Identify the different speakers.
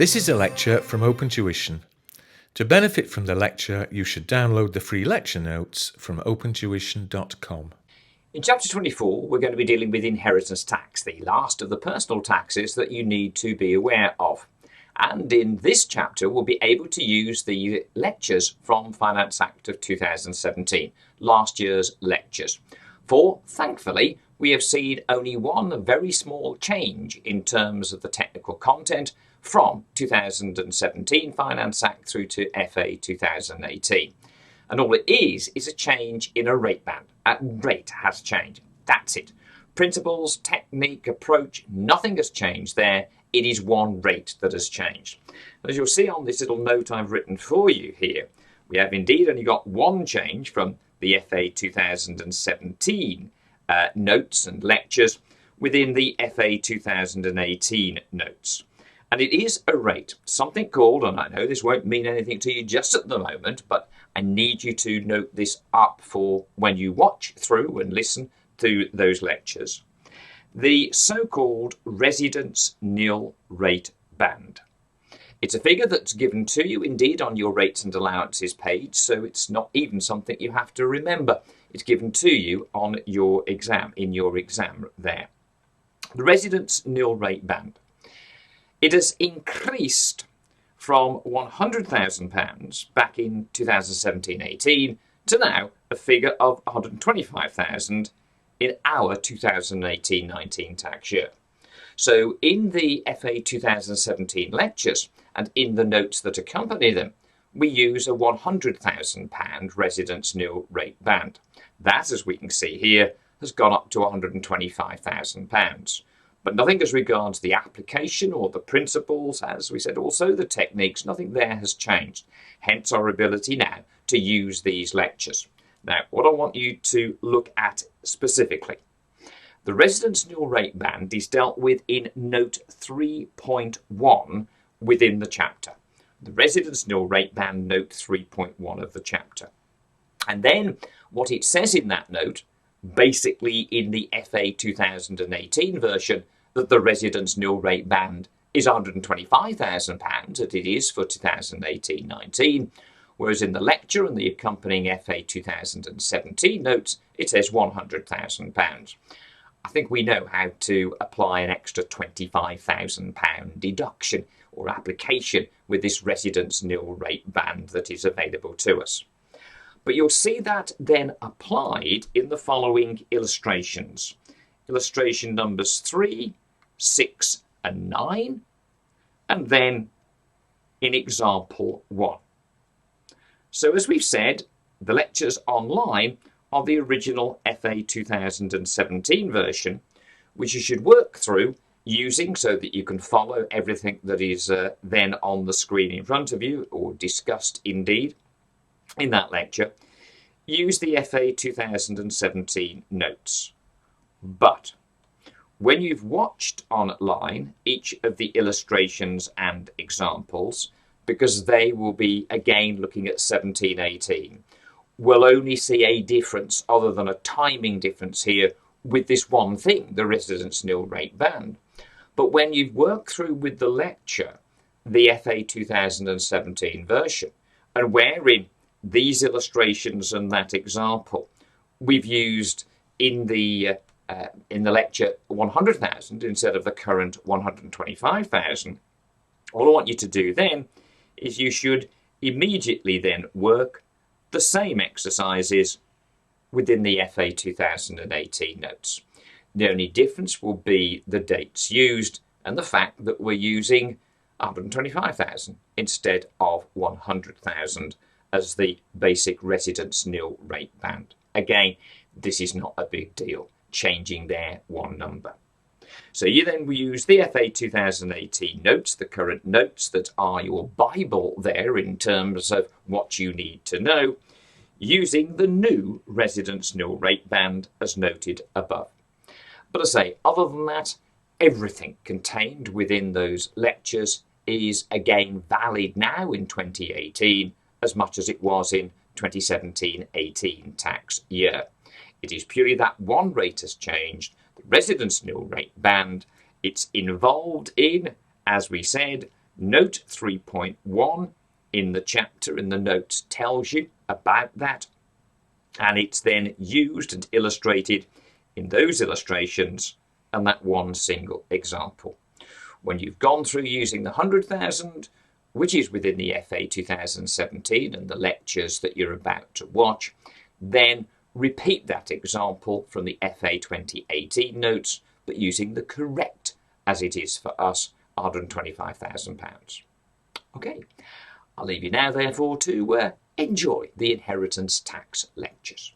Speaker 1: This is a lecture from OpenTuition. To benefit from the lecture, you should download the free lecture notes from opentuition.com.
Speaker 2: In chapter 24, we're going to be dealing with inheritance tax, the last of the personal taxes that you need to be aware of. And in this chapter, we'll be able to use the lectures from Finance Act of 2017, last year's lectures. For, thankfully, we have seen only one very small change in terms of the technical content from 2017 Finance Act through to FA 2018. And all it is a change in a rate band. A rate has changed. That's it. Principles, technique, approach, nothing has changed there. It is one rate that has changed. As you'll see on this little note I've written for you here, we have indeed only got one change from the FA 2017 notes and lectures within the FA 2018 notes. And it is a rate, something called, and I know this won't mean anything to you just at the moment, but I need you to note this up for when you watch through and listen to those lectures. The so-called residence nil rate band. It's a figure that's given to you indeed on your rates and allowances page, so it's not even something you have to remember. It's given to you on your exam, in your exam there. The residence nil rate band. It has increased from £100,000 back in 2017-18 to now a figure of £125,000 in our 2018-19 tax year. So in the FA 2017 lectures and in the notes that accompany them, we use a £100,000 residence nil rate band. That, as we can see here, has gone up to £125,000. But nothing as regards the application or the principles, as we said, also the techniques, nothing there has changed. Hence our ability now to use these lectures. Now, what I want you to look at specifically. The residence nil rate band is dealt with in note 3.1 within the chapter. The residence nil rate band, note 3.1 of the chapter. And then what it says in that note, basically in the FA 2018 version, that the residence nil rate band is £125,000 that it is for 2018-19, whereas in the lecture and the accompanying FA 2017 notes, it says £100,000. I think we know how to apply an extra £25,000 deduction or application with this residence nil rate band that is available to us. But you'll see that then applied in the following illustrations. Illustration numbers 3, 6 and 9, and then in example 1. So as we've said, the lectures online are the original FA 2017 version, which you should work through using so that you can follow everything that is then on the screen in front of you, or discussed indeed in that lecture. Use the FA 2017 notes. But when you've watched online each of the illustrations and examples, because they will be again looking at 17-18, we'll only see a difference other than a timing difference here with this one thing, the residence nil rate band. But when you've worked through with the lecture, the FA 2017 version, and wherein these illustrations and that example, we've used in the lecture 100,000 instead of the current 125,000. All I want you to do then is you should immediately then work the same exercises within the FA 2018 notes. The only difference will be the dates used and the fact that we're using 125,000 instead of 100,000 as the basic residence nil rate band. Again, this is not a big deal, changing there one number. So you then will use the FA 2018 notes, the current notes that are your Bible there in terms of what you need to know, using the new residence nil rate band as noted above. But I say, other than that, everything contained within those lectures is again valid now in 2018 as much as it was in 2017-18 tax year. It is purely that one rate has changed, the residence nil rate band. It's involved in, as we said, Note 3.1 in the chapter in the notes tells you about that, and it's then used and illustrated in those illustrations and that one single example. When you've gone through using the 100,000, which is within the FA 2017 and the lectures that you're about to watch, then repeat that example from the FA 2018 notes, but using the correct, as it is for us, £125,000. Okay, I'll leave you now therefore to enjoy the inheritance tax lectures.